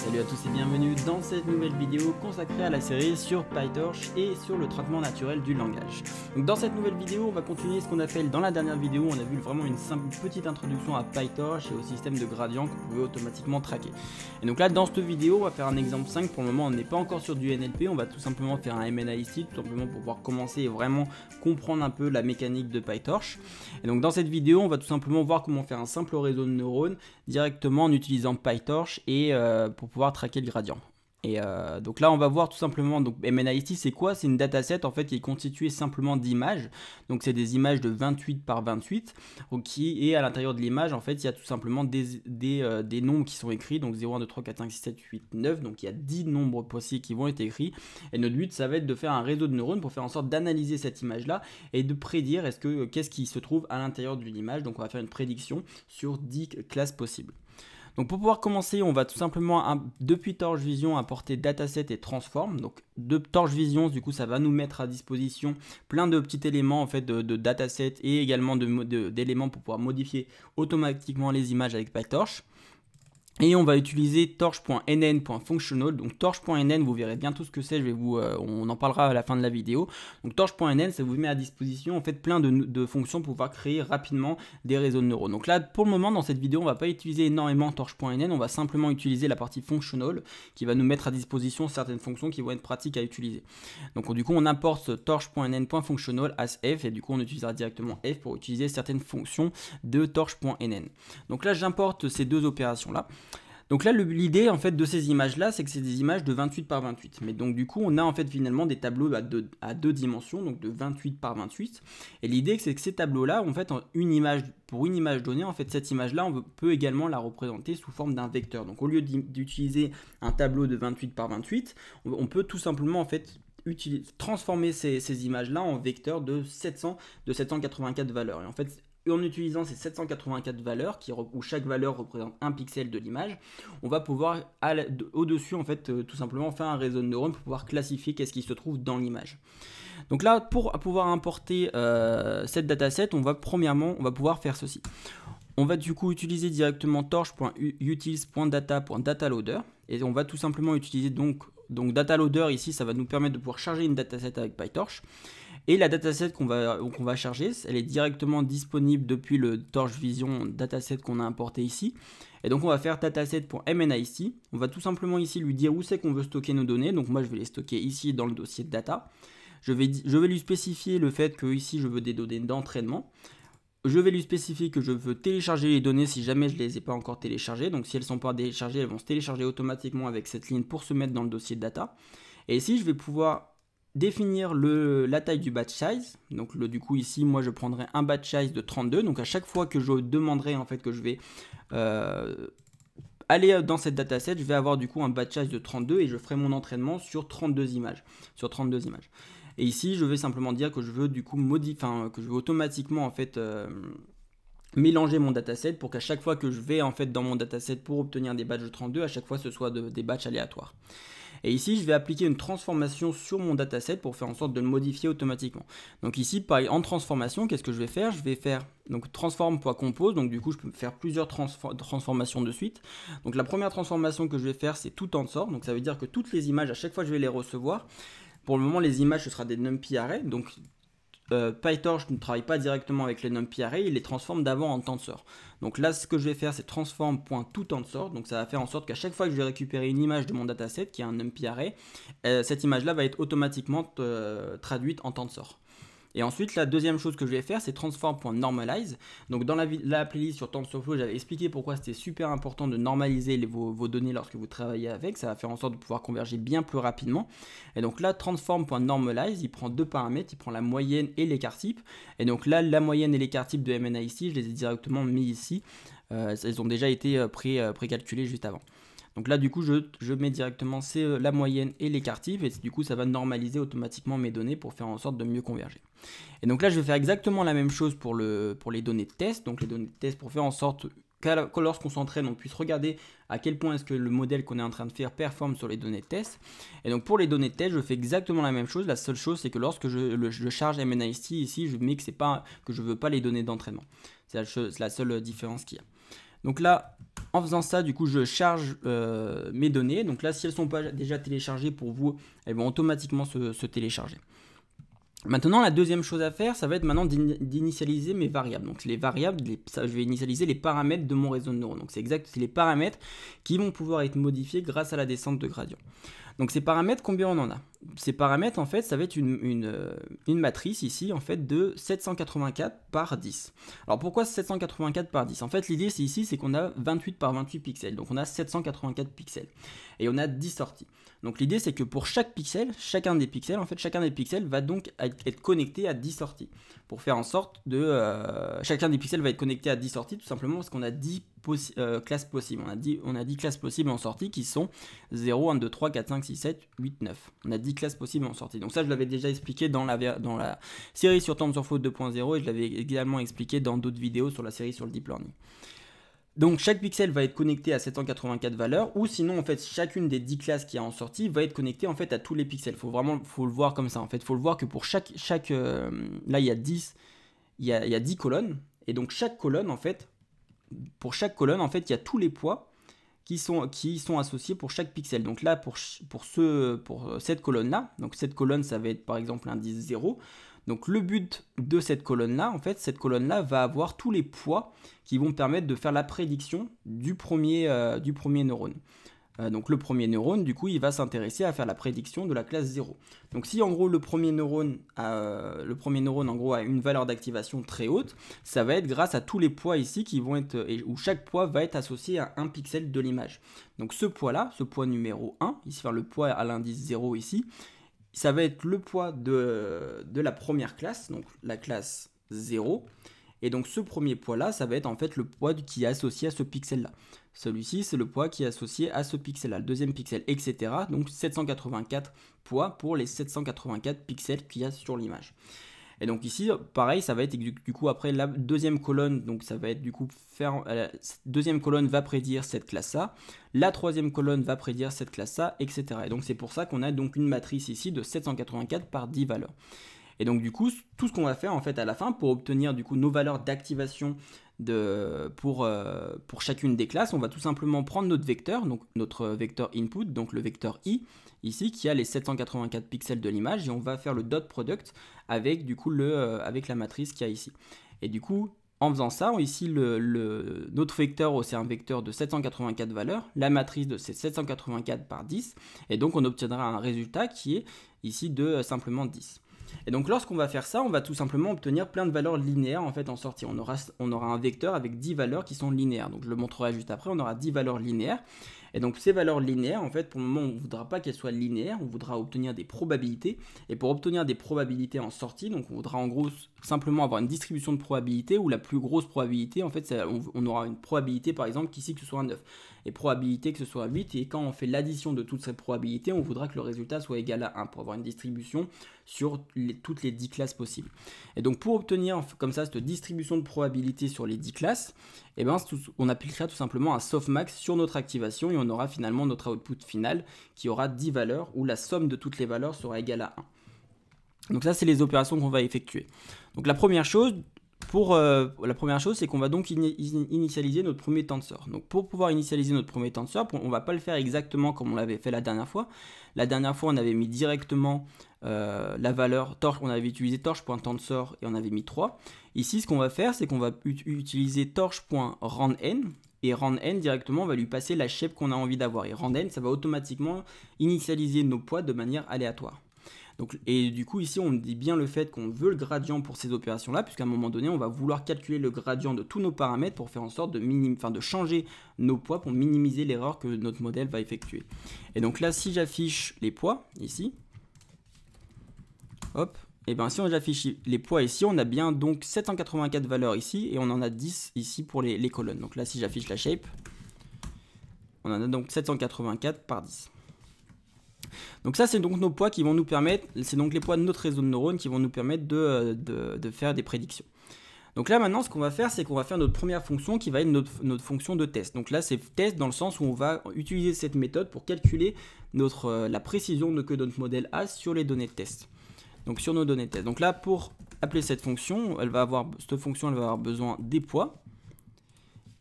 Salut à tous et bienvenue dans cette nouvelle vidéo consacrée à la série sur PyTorch et sur le traitement naturel du langage. Donc dans cette nouvelle vidéo, on va continuer ce qu'on a fait dans la dernière vidéo. On a vu vraiment une simple petite introduction à PyTorch et au système de gradient qu'on pouvait automatiquement traquer. Et donc là, dans cette vidéo, on va faire un exemple 5. Pour le moment, on n'est pas encore sur du NLP. On va tout simplement faire un MNIST, tout simplement pour pouvoir commencer et vraiment comprendre un peu la mécanique de PyTorch. Et donc dans cette vidéo, on va tout simplement voir comment faire un simple réseau de neurones directement en utilisant PyTorch et pour pouvoir traquer le gradient. Et donc là on va voir tout simplement, donc MNIST c'est quoi? C'est une dataset en fait qui est constituée simplement d'images, donc c'est des images de 28 par 28, et à l'intérieur de l'image en fait il y a tout simplement des nombres qui sont écrits, donc 0, 1, 2, 3, 4, 5, 6, 7, 8, 9, donc il y a 10 nombres possibles qui vont être écrits, et notre but ça va être de faire un réseau de neurones pour faire en sorte d'analyser cette image là, et de prédire qu'est-ce qui se trouve à l'intérieur d'une image. Donc on va faire une prédiction sur 10 classes possibles. Donc pour pouvoir commencer, on va tout simplement depuis Torch Vision importer dataset et transform. Donc de Torch Vision, du coup, ça va nous mettre à disposition plein de petits éléments en fait de dataset et également d'éléments pour pouvoir modifier automatiquement les images avec PyTorch. Et on va utiliser torch.nn.functional. Donc torch.nn, vous verrez bientôt ce que c'est, on en parlera à la fin de la vidéo. Donc torch.nn, ça vous met à disposition en fait plein de fonctions pour pouvoir créer rapidement des réseaux de neurones. Donc là, pour le moment, dans cette vidéo, on ne va pas utiliser énormément torch.nn, on va simplement utiliser la partie functional qui va nous mettre à disposition certaines fonctions qui vont être pratiques à utiliser. Donc du coup, on importe torch.nn.functional as f, et du coup, on utilisera directement f pour utiliser certaines fonctions de torch.nn. Donc là, j'importe ces deux opérations-là. Donc là, l'idée en fait de ces images-là, c'est que c'est des images de 28 par 28. Mais donc du coup, on a en fait finalement des tableaux à deux dimensions, donc de 28 par 28. Et l'idée, c'est que ces tableaux-là, en fait, pour une image donnée, en fait, cette image-là, on peut également la représenter sous forme d'un vecteur. Donc au lieu d'utiliser un tableau de 28 par 28, on peut tout simplement en fait transformer ces images-là en vecteurs de 784 valeurs. Et en fait, en utilisant ces 784 valeurs, où chaque valeur représente un pixel de l'image, on va pouvoir au-dessus en fait tout simplement faire un réseau de neurones pour pouvoir classifier qu'est-ce qui se trouve dans l'image. Donc là, pour pouvoir importer cette dataset, on va pouvoir faire ceci. On va du coup utiliser directement torch.utils.data.dataloader, et on va tout simplement utiliser donc dataloader ici, ça va nous permettre de pouvoir charger une dataset avec PyTorch. Et la dataset qu'on va charger, elle est directement disponible depuis le Torch Vision dataset qu'on a importé ici. Et donc on va faire dataset.mnist. On va tout simplement ici lui dire où c'est qu'on veut stocker nos données. Donc moi je vais les stocker ici dans le dossier de data. Je vais lui spécifier le fait que ici je veux des données d'entraînement. Je vais lui spécifier que je veux télécharger les données si jamais je ne les ai pas encore téléchargées. Donc si elles ne sont pas téléchargées, elles vont se télécharger automatiquement avec cette ligne pour se mettre dans le dossier de data. Et ici je vais pouvoir définir la taille du batch size. Donc du coup ici moi je prendrai un batch size de 32. Donc à chaque fois que je demanderai en fait que je vais aller dans cette dataset, je vais avoir du coup un batch size de 32 et je ferai mon entraînement sur 32 images. Et ici je vais simplement dire que je veux du coup que je veux automatiquement en fait mélanger mon dataset pour qu'à chaque fois que je vais en fait dans mon dataset pour obtenir des batchs de 32, à chaque fois ce soit des batchs aléatoires. Et ici, je vais appliquer une transformation sur mon dataset pour faire en sorte de le modifier automatiquement. Donc ici, pareil, en transformation, qu'est-ce que je vais faire? Je vais faire donc transform.compose, donc du coup, je peux faire plusieurs transformations de suite. Donc la première transformation que je vais faire, c'est tout en sort. Donc ça veut dire que toutes les images, à chaque fois que je vais les recevoir, pour le moment, les images, ce sera des numpy array. Donc PyTorch ne travaille pas directement avec les numpy array, il les transforme d'avant en tensor. Donc là, ce que je vais faire, c'est transform.toTensor. Donc ça va faire en sorte qu'à chaque fois que je vais récupérer une image de mon dataset, qui est un numpy array, cette image-là va être automatiquement traduite en tensor. Et ensuite, la deuxième chose que je vais faire, c'est transform.normalize. Donc dans la playlist sur TensorFlow, j'avais expliqué pourquoi c'était super important de normaliser vos données lorsque vous travaillez avec. Ça va faire en sorte de pouvoir converger bien plus rapidement. Et donc là, transform.normalize, il prend deux paramètres, il prend la moyenne et l'écart type. Et donc là, la moyenne et l'écart type de MNIST, je les ai directement mis ici. Elles ont déjà été précalculées juste avant. Donc là, du coup, je mets directement la moyenne et l'écart type, et du coup, ça va normaliser automatiquement mes données pour faire en sorte de mieux converger. Et donc là, je vais faire exactement la même chose pour les données de test. Donc les données de test pour faire en sorte que lorsqu'on s'entraîne, on puisse regarder à quel point est-ce que le modèle qu'on est en train de faire performe sur les données de test. Et donc pour les données de test, je fais exactement la même chose. La seule chose, c'est que lorsque je charge MNIST ici, je mets que je ne veux pas les données d'entraînement. C'est la seule différence qu'il y a. Donc là, En faisant ça, du coup, je charge mes données. Donc là, si elles ne sont pas déjà téléchargées pour vous, elles vont automatiquement se télécharger. Maintenant, la deuxième chose à faire, ça va être maintenant d'initialiser mes variables. Donc les variables, je vais initialiser les paramètres de mon réseau de neurones. Donc c'est les paramètres qui vont pouvoir être modifiés grâce à la descente de gradient. Donc ces paramètres, combien on en a? Ces paramètres, en fait, ça va être une matrice ici, en fait, de 784 par 10. Alors pourquoi 784 par 10? En fait, l'idée ici, c'est qu'on a 28 par 28 pixels. Donc on a 784 pixels. Et on a 10 sorties. Donc l'idée, c'est que pour chaque pixel, chacun des pixels va donc être connecté à 10 sorties. Pour faire en sorte de... chacun des pixels va être connecté à 10 sorties, tout simplement parce qu'on a 10 classes possibles. On a 10 classes possibles en sortie qui sont 0, 1, 2, 3, 4, 5, 6, 7, 8, 9. On a 10 classes possibles en sortie. Donc ça, je l'avais déjà expliqué dans la série sur TensorFlow 2.0 et je l'avais également expliqué dans d'autres vidéos sur la série sur le Deep Learning. Donc chaque pixel va être connecté à 784 valeurs, ou sinon en fait chacune des 10 classes qui a en sortie va être connectée en fait à tous les pixels. Faut le voir comme ça en fait. Faut le voir que pour chaque là il y a 10 colonnes, et donc chaque colonne en fait, pour chaque colonne en fait il y a tous les poids qui sont associés pour chaque pixel. Donc là pour cette colonne là, donc cette colonne ça va être par exemple l'indice 0. Donc le but de cette colonne-là, en fait, cette colonne-là va avoir tous les poids qui vont permettre de faire la prédiction du premier neurone. Donc le premier neurone, du coup, il va s'intéresser à faire la prédiction de la classe 0. Donc si en gros le premier neurone en gros a une valeur d'activation très haute, ça va être grâce à tous les poids ici qui vont être, où chaque poids va être associé à un pixel de l'image. Donc ce poids-là, ce poids numéro 1, ici, enfin le poids à l'indice 0 ici, ça va être le poids de la première classe, donc la classe 0. Et donc ce premier poids-là, ça va être en fait le poids qui est associé à ce pixel-là. Celui-ci, c'est le poids qui est associé à ce pixel-là, le deuxième pixel, etc. Donc 784 poids pour les 784 pixels qu'il y a sur l'image. Et donc ici, pareil, ça va être du coup après la deuxième colonne, donc ça va être du coup cette deuxième colonne va prédire cette classe-là, la troisième colonne va prédire cette classe-là, etc. Et donc c'est pour ça qu'on a donc une matrice ici de 784 par 10 valeurs. Et donc du coup, tout ce qu'on va faire en fait à la fin pour obtenir du coup nos valeurs d'activation pour chacune des classes, on va tout simplement prendre notre vecteur, donc notre vecteur input, donc le vecteur i, ici qui a les 784 pixels de l'image, et on va faire le dot product avec du coup avec la matrice qu'il y a ici. Et du coup, en faisant ça, ici notre vecteur, c'est un vecteur de 784 valeurs, la matrice de ces 784 par 10, et donc on obtiendra un résultat qui est ici de simplement 10. Et donc lorsqu'on va faire ça, on va tout simplement obtenir plein de valeurs linéaires en fait en sortie. On aura un vecteur avec 10 valeurs qui sont linéaires. Donc je le montrerai juste après, on aura 10 valeurs linéaires. Et donc ces valeurs linéaires, en fait, pour le moment, on ne voudra pas qu'elles soient linéaires, on voudra obtenir des probabilités. Et pour obtenir des probabilités en sortie, donc on voudra en gros simplement avoir une distribution de probabilité où la plus grosse probabilité, en fait, on aura une probabilité par exemple ici que ce soit un 9. Et probabilité que ce soit 8, et quand on fait l'addition de toutes ces probabilités, on voudra que le résultat soit égal à 1 pour avoir une distribution sur toutes les 10 classes possibles. Et donc pour obtenir comme ça cette distribution de probabilité sur les 10 classes, eh ben, on appliquera tout simplement un softmax sur notre activation et on aura finalement notre output final qui aura 10 valeurs où la somme de toutes les valeurs sera égale à 1. Donc ça, c'est les opérations qu'on va effectuer. Donc la première chose, c'est qu'on va donc initialiser notre premier tensor. Donc pour pouvoir initialiser notre premier tensor, on ne va pas le faire exactement comme on l'avait fait la dernière fois. La dernière fois, on avait mis directement la valeur torch, on avait utilisé torch.tensor et on avait mis 3. Ici, ce qu'on va faire, c'est qu'on va utiliser torch.randn. Et randn directement, on va lui passer la shape qu'on a envie d'avoir. Et randn, ça va automatiquement initialiser nos poids de manière aléatoire. Donc, et du coup ici on dit bien le fait qu'on veut le gradient pour ces opérations là, puisqu'à un moment donné on va vouloir calculer le gradient de tous nos paramètres pour faire en sorte de changer nos poids pour minimiser l'erreur que notre modèle va effectuer. Et donc là, si j'affiche les poids ici, hop, et bien si j'affiche les poids ici, on a bien donc 784 valeurs ici et on en a 10 ici pour les colonnes. Donc là, si j'affiche la shape, on en a donc 784 par 10. Donc ça, c'est donc nos poids qui vont nous permettre, c'est donc les poids de notre réseau de neurones qui vont nous permettre de faire des prédictions. Donc là maintenant, ce qu'on va faire, c'est qu'on va faire notre première fonction qui va être notre fonction de test. Donc là, c'est test dans le sens où on va utiliser cette méthode pour calculer la précision que notre modèle a sur les données de test. Donc sur nos données de test. Donc là, pour appeler cette fonction, elle va avoir besoin des poids.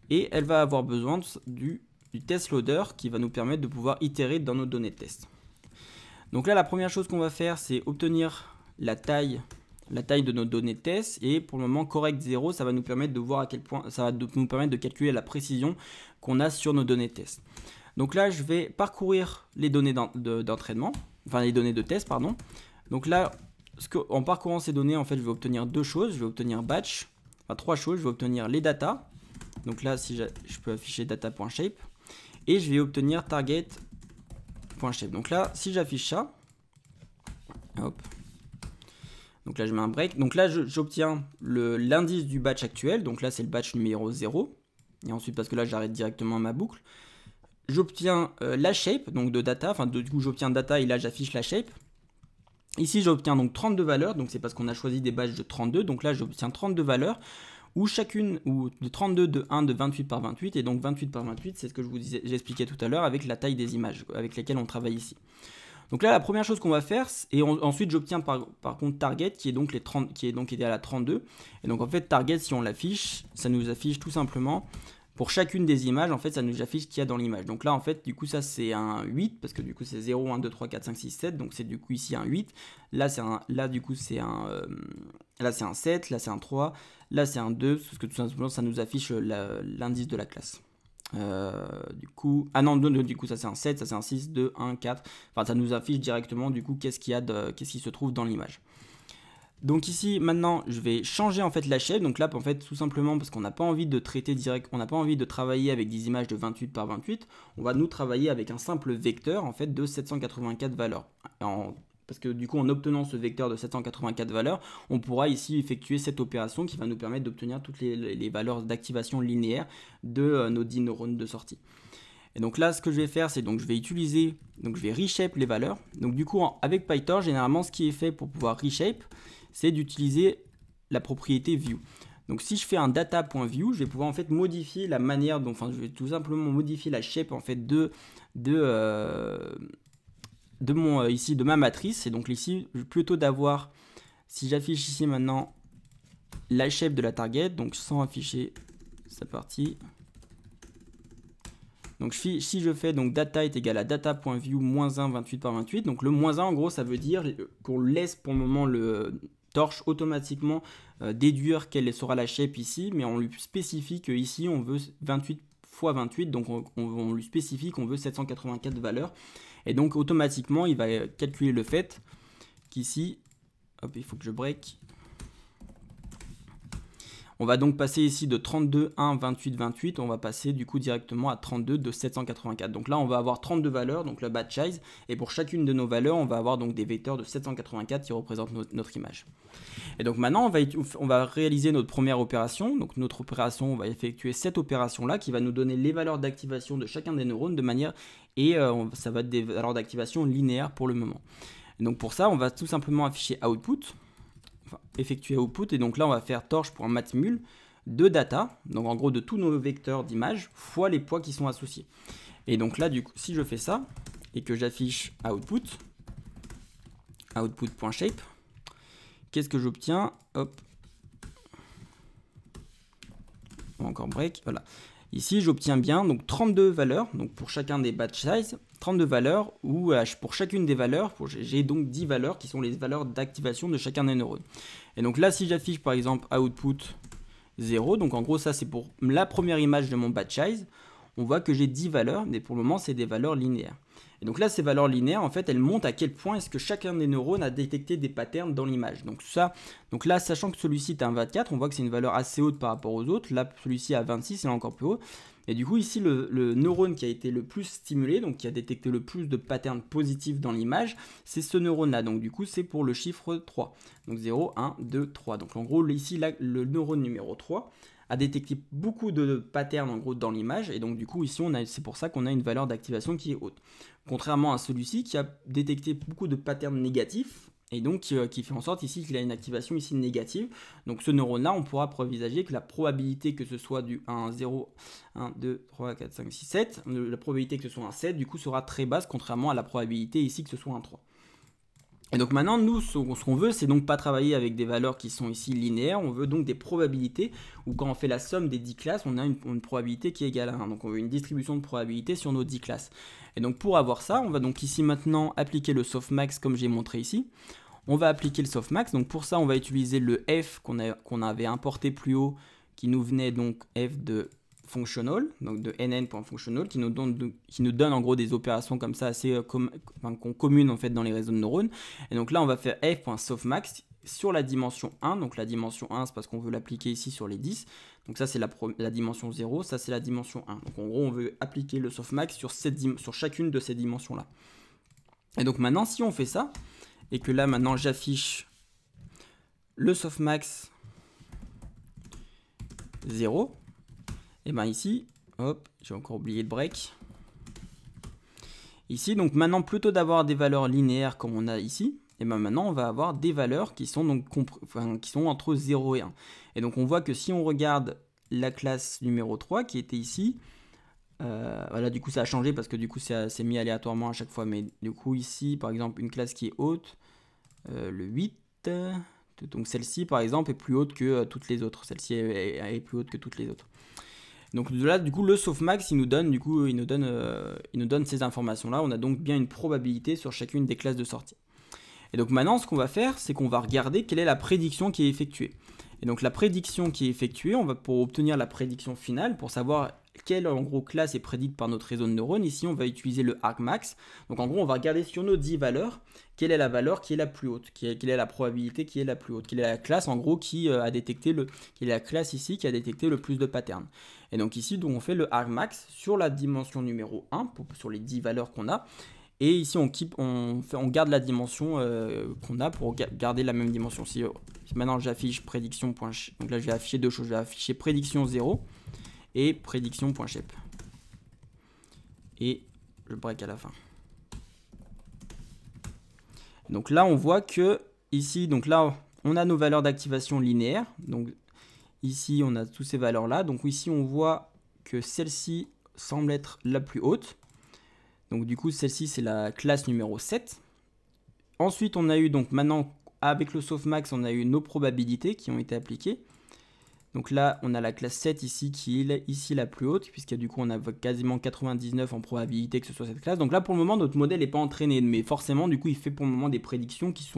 et elle va avoir besoin du test loader qui va nous permettre de pouvoir itérer dans nos données de test. Donc là, la première chose qu'on va faire, c'est obtenir la taille de nos données de test, et pour le moment correct 0, ça va nous permettre de voir à quel point, ça va nous permettre de calculer la précision qu'on a sur nos données de test. Donc là, je vais parcourir les données d'entraînement, enfin les données de test, pardon. Donc là, en parcourant ces données, en fait, je vais obtenir deux choses. Je vais obtenir batch, enfin trois choses. Je vais obtenir les data. Donc là, si je peux afficher data.shape, et je vais obtenir target.shape. Donc là, si j'affiche ça, hop. Donc là, je mets un break. Donc là, j'obtiens l'indice du batch actuel. Donc là, c'est le batch numéro 0. Et ensuite, parce que là, j'arrête directement ma boucle. J'obtiens la shape, donc de data. Enfin, du coup, j'obtiens data et là, j'affiche la shape. Ici, j'obtiens donc 32 valeurs. Donc, c'est parce qu'on a choisi des batchs de 32. Donc là, j'obtiens 32 valeurs. Ou chacune, ou de 32, de 1, de 28 par 28. Et donc, 28 par 28, c'est ce que j'expliquais tout à l'heure avec la taille des images avec lesquelles on travaille ici. Donc là, la première chose qu'on va faire, et ensuite j'obtiens par contre target qui est donc égal à 32. Et donc en fait, target, si on l'affiche, ça nous affiche tout simplement, pour chacune des images, en fait, ça nous affiche ce qu'il y a dans l'image. Donc là, en fait, du coup, ça c'est un 8, parce que du coup, c'est 0, 1, 2, 3, 4, 5, 6, 7. Donc c'est du coup ici un 8. Là, du coup, c'est un 7. Là, c'est un 3. Là, c'est un 2, parce que tout simplement, ça nous affiche l'indice de la classe. Du coup, ah non, du coup ça c'est un 7, ça c'est un 6, 2, 1, 4, enfin ça nous affiche directement du coup qu'est-ce qui se trouve dans l'image. Donc ici maintenant je vais changer en fait la shape. Donc là en fait tout simplement parce qu'on n'a pas envie de traiter direct, on n'a pas envie de travailler avec des images de 28 par 28, on va nous travailler avec un simple vecteur en fait de 784 valeurs. Parce que du coup, en obtenant ce vecteur de 784 valeurs, on pourra ici effectuer cette opération qui va nous permettre d'obtenir toutes les valeurs d'activation linéaire de nos 10 neurones de sortie. Et donc là, ce que je vais faire, c'est donc je vais reshape les valeurs. Donc du coup, avec PyTorch, généralement, ce qui est fait pour pouvoir reshape, c'est d'utiliser la propriété view. Donc si je fais un data.view, je vais pouvoir en fait modifier la manière dont, enfin, je vais tout simplement modifier la shape en fait de ma matrice. Et donc ici, plutôt d'avoir, si j'affiche ici maintenant la shape de la target, donc sans afficher sa partie, donc si je fais donc data est égal à data.view -1 28 par 28, donc le -1 en gros ça veut dire qu'on laisse pour le moment le torche automatiquement déduire quelle sera la shape ici, mais on lui spécifie que ici on veut 28 x 28, donc on lui spécifie qu'on veut 784 valeurs. Et donc automatiquement, il va calculer le fait qu'ici, hop, il faut que je break. On va donc passer ici de 32, 1, 28, 28, on va passer du coup directement à 32 de 784. Donc là, on va avoir 32 valeurs, donc le batch size, et pour chacune de nos valeurs, on va avoir donc des vecteurs de 784 qui représentent notre image. Et donc maintenant, on va réaliser notre première opération. Donc notre opération, on va effectuer cette opération-là qui va nous donner les valeurs d'activation de chacun des neurones de manière, et ça va être des valeurs d'activation linéaires pour le moment. Et donc pour ça, on va tout simplement afficher output. Enfin, effectuer output, et donc là on va faire torch.matmul de data, donc en gros de tous nos vecteurs d'image fois les poids qui sont associés. Et donc là du coup si je fais ça et que j'affiche output.shape, qu'est-ce que j'obtiens? Hop, encore break, voilà. Ici j'obtiens bien donc 32 valeurs, donc pour chacun des batch size, 32 valeurs, où pour chacune des valeurs, j'ai donc 10 valeurs qui sont les valeurs d'activation de chacun des neurones. Et donc là si j'affiche par exemple output 0, donc en gros ça c'est pour la première image de mon batch size, on voit que j'ai 10 valeurs, mais pour le moment c'est des valeurs linéaires. Et donc là ces valeurs linéaires en fait elles montrent à quel point est-ce que chacun des neurones a détecté des patterns dans l'image. Donc là sachant que celui-ci est un 24, on voit que c'est une valeur assez haute par rapport aux autres, là celui-ci à 26 il est encore plus haut. Et du coup ici le neurone qui a été le plus stimulé, donc qui a détecté le plus de patterns positifs dans l'image, c'est ce neurone là, donc du coup c'est pour le chiffre 3. Donc 0, 1, 2, 3. Donc en gros ici là, le neurone numéro 3 a détecté beaucoup de patterns en gros dans l'image, et donc du coup ici c'est pour ça qu'on a une valeur d'activation qui est haute. Contrairement à celui-ci qui a détecté beaucoup de patterns négatifs, et donc qui fait en sorte ici qu'il a une activation ici négative. Donc ce neurone-là, on pourra prévisager que la probabilité que ce soit du 1, 0, 1, 2, 3, 4, 5, 6, 7, la probabilité que ce soit un 7, du coup sera très basse, contrairement à la probabilité ici que ce soit un 3. Et donc maintenant, nous, ce qu'on veut, c'est donc pas travailler avec des valeurs qui sont ici linéaires, on veut donc des probabilités, où quand on fait la somme des 10 classes, on a une probabilité qui est égale à 1. Donc on veut une distribution de probabilité sur nos 10 classes. Et donc pour avoir ça, on va donc ici maintenant appliquer le softmax comme j'ai montré ici. On va appliquer le softmax, donc pour ça on va utiliser le f qu'on avait importé plus haut, qui nous venait donc f de functional, donc de nn.functional, qui nous donne en gros des opérations comme ça assez communes en fait dans les réseaux de neurones. Et donc là on va faire f.softmax sur la dimension 1, donc la dimension 1 c'est parce qu'on veut l'appliquer ici sur les 10, donc ça c'est la dimension 0, ça c'est la dimension 1. Donc en gros on veut appliquer le softmax sur chacune de ces dimensions là. Et donc maintenant si on fait ça, et que là maintenant j'affiche le softmax 0, et bien ici, hop, j'ai encore oublié de break. Ici, donc maintenant, plutôt d'avoir des valeurs linéaires comme on a ici, et bien maintenant, on va avoir des valeurs qui sont, donc, qui sont entre 0 et 1. Et donc, on voit que si on regarde la classe numéro 3 qui était ici, voilà, du coup, ça a changé parce que du coup, c'est mis aléatoirement à chaque fois. Mais du coup, ici, par exemple, une classe qui est haute, le 8, donc celle-ci, par exemple, est plus haute que toutes les autres. Celle-ci est plus haute que toutes les autres. Donc là, du coup, le softmax, il nous donne ces informations-là. On a donc bien une probabilité sur chacune des classes de sortie. Et donc maintenant, ce qu'on va faire, c'est qu'on va regarder quelle est la prédiction qui est effectuée. Et donc la prédiction qui est effectuée, pour obtenir la prédiction finale, pour savoir quelle en gros classe est prédite par notre réseau de neurones, ici on va utiliser le argmax. Donc en gros, on va regarder sur nos 10 valeurs, quelle est la valeur qui est la plus haute, quelle est la probabilité qui est la plus haute, quelle est la classe en gros quelle est la classe ici qui a détecté le plus de patterns. Et donc ici, on fait le argmax sur la dimension numéro 1, sur les 10 valeurs qu'on a. Et ici, on garde la dimension qu'on a pour garder la même dimension. Si maintenant j'affiche prédiction. Donc là, je vais afficher deux choses. Je vais afficher prédiction 0 et prédiction.shape. Et je break à la fin. Donc là, on voit que ici, donc là, on a nos valeurs d'activation linéaire. Donc ici, on a toutes ces valeurs-là. Donc ici, on voit que celle-ci semble être la plus haute. Donc du coup, celle-ci, c'est la classe numéro 7. Ensuite, on a eu, donc maintenant, avec le softmax, on a eu nos probabilités qui ont été appliquées. Donc là, on a la classe 7 ici, qui est ici la plus haute, puisque du coup, on a quasiment 99 en probabilité que ce soit cette classe. Donc là, pour le moment, notre modèle n'est pas entraîné, mais forcément, du coup, il fait pour le moment des prédictions qui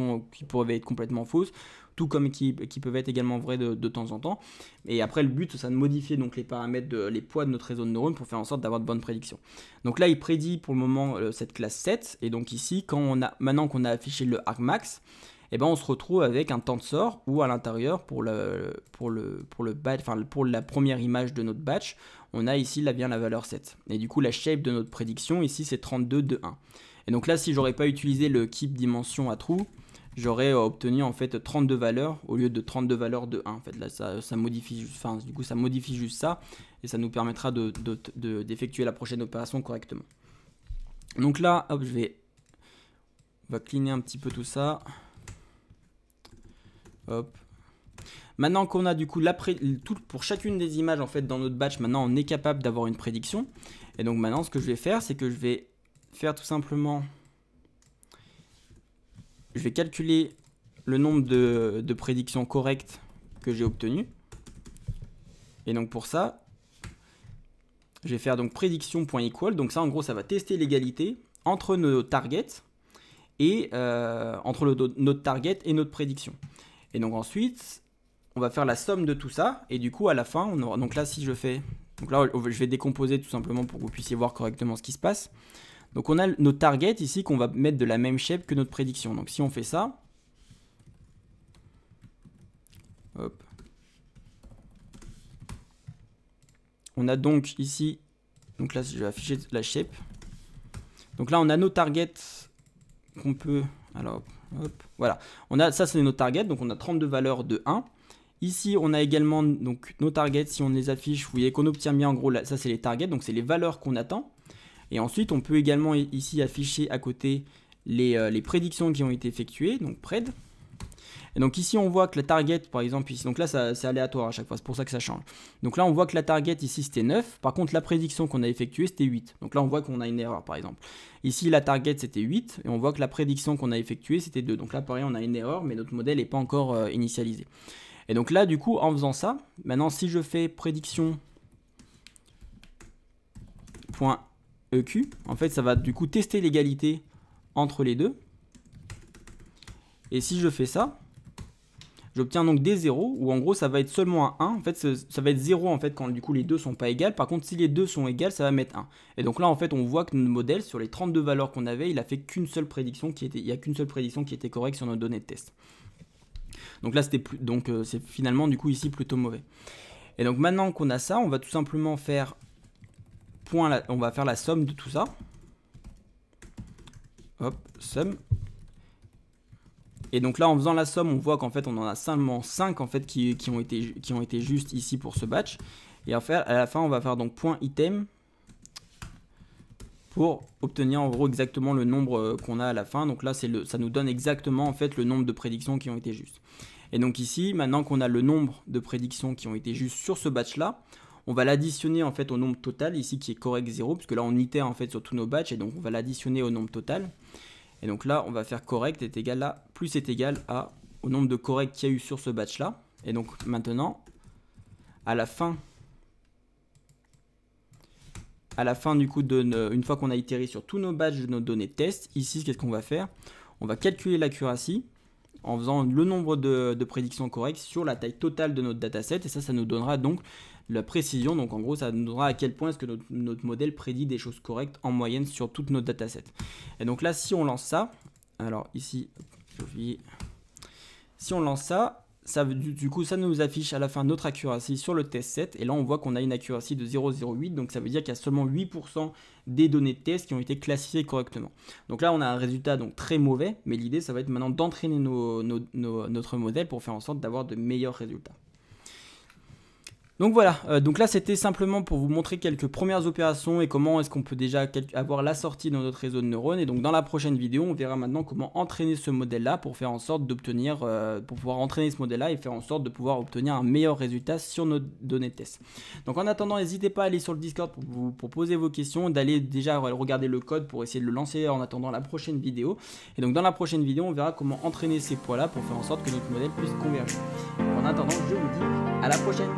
peuvent être complètement fausses, tout comme qui peuvent être également vraies de temps en temps. Et après, le but, c'est de modifier donc les paramètres, les poids de notre réseau de neurones pour faire en sorte d'avoir de bonnes prédictions. Donc là, il prédit pour le moment cette classe 7, et donc ici, maintenant qu'on a affiché le argmax, et ben on se retrouve avec un tensor où à l'intérieur, pour la première image de notre batch, on a ici bien la valeur 7. Et du coup, la shape de notre prédiction, ici, c'est 32 de 1. Et donc là, si j'aurais pas utilisé le keep dimension à true, j'aurais obtenu en fait 32 valeurs au lieu de 32 valeurs de 1. En fait, là, ça modifie juste ça, et ça nous permettra d'effectuer la prochaine opération correctement. Donc là, hop, on va cleaner un petit peu tout ça. Hop. Maintenant qu'on a du coup pour chacune des images en fait dans notre batch, maintenant on est capable d'avoir une prédiction. Et donc maintenant ce que je vais faire, c'est que je vais faire tout simplement, je vais calculer le nombre de prédictions correctes que j'ai obtenues. Et donc pour ça, je vais faire donc prédiction.equal. Donc ça en gros ça va tester l'égalité entre nos targets et notre target et notre prédiction. Et donc ensuite, on va faire la somme de tout ça. Et du coup, à la fin, on aura. Donc là, si je fais. Donc là, je vais décomposer tout simplement pour que vous puissiez voir correctement ce qui se passe. Donc on a nos targets ici qu'on va mettre de la même shape que notre prédiction. Donc si on fait ça. Hop. On a donc ici. Donc là, je vais afficher la shape. Donc là, on a nos targets qu'on peut. Alors. Hop, voilà, ça c'est nos targets, donc on a 32 valeurs de 1. Ici on a également donc nos targets, si on les affiche, vous voyez qu'on obtient bien en gros, ça c'est les targets, donc c'est les valeurs qu'on attend. Et ensuite on peut également ici afficher à côté les prédictions qui ont été effectuées, donc pred. Et donc ici on voit que la target par exemple ici, donc là c'est aléatoire à chaque fois, c'est pour ça que ça change. Donc là on voit que la target ici c'était 9, par contre la prédiction qu'on a effectuée c'était 8. Donc là on voit qu'on a une erreur par exemple. Ici la target c'était 8 et on voit que la prédiction qu'on a effectuée c'était 2. Donc là pareil on a une erreur mais notre modèle n'est pas encore initialisé. Et donc là du coup en faisant ça, maintenant si je fais prédiction.eq, en fait ça va du coup tester l'égalité entre les deux. Et si je fais ça, j'obtiens donc des 0, où en gros ça va être seulement un 1, en fait ça va être 0 en fait quand du coup les deux sont pas égales, par contre si les deux sont égales ça va mettre 1. Et donc là en fait on voit que notre modèle sur les 32 valeurs qu'on avait, il a fait qu'une seule prédiction il n'y a qu'une seule prédiction qui était correcte sur nos données de test. Donc là c'était plus, donc c'est finalement du coup ici plutôt mauvais. Et donc maintenant qu'on a ça, on va tout simplement faire on va faire la somme de tout ça. Hop, somme. Et donc là en faisant la somme on voit qu'en fait on en a seulement 5 en fait qui ont été justes ici pour ce batch. Et à la fin on va faire donc .item pour obtenir en gros exactement le nombre qu'on a à la fin. Donc là ça nous donne exactement en fait le nombre de prédictions qui ont été justes. Et donc ici maintenant qu'on a le nombre de prédictions qui ont été justes sur ce batch là, on va l'additionner en fait au nombre total ici qui est correct 0, puisque là on itère en fait sur tous nos batchs et donc on va l'additionner au nombre total. Et donc là, on va faire correct est égal à plus est égal au nombre de corrects qu'il y a eu sur ce batch là. Et donc maintenant, à la fin du coup, une fois qu'on a itéré sur tous nos batchs de nos données de test, ici, qu'est-ce qu'on va faire? On va calculer l'accuracy en faisant le nombre de prédictions correctes sur la taille totale de notre dataset. Et ça nous donnera donc la précision. Donc en gros, ça nous donnera à quel point est-ce que notre modèle prédit des choses correctes en moyenne sur toutes nos datasets. Et donc là, si on lance ça, alors ici, si on lance ça, du coup, ça nous affiche à la fin notre accuracy sur le test set. Et là, on voit qu'on a une accuracy de 0,08. Donc ça veut dire qu'il y a seulement 8% des données de test qui ont été classifiées correctement. Donc là, on a un résultat donc très mauvais. Mais l'idée, ça va être maintenant d'entraîner notre modèle pour faire en sorte d'avoir de meilleurs résultats. Donc voilà, donc là c'était simplement pour vous montrer quelques premières opérations et comment est-ce qu'on peut déjà avoir la sortie dans notre réseau de neurones. Et donc dans la prochaine vidéo, on verra maintenant comment entraîner ce modèle-là pour faire en sorte d'obtenir, pour pouvoir entraîner ce modèle-là et faire en sorte de pouvoir obtenir un meilleur résultat sur nos données de test. Donc en attendant, n'hésitez pas à aller sur le Discord pour poser vos questions, d'aller déjà regarder le code pour essayer de le lancer en attendant la prochaine vidéo. Et donc dans la prochaine vidéo, on verra comment entraîner ces poids-là pour faire en sorte que notre modèle puisse converger. Donc en attendant, je vous dis à la prochaine.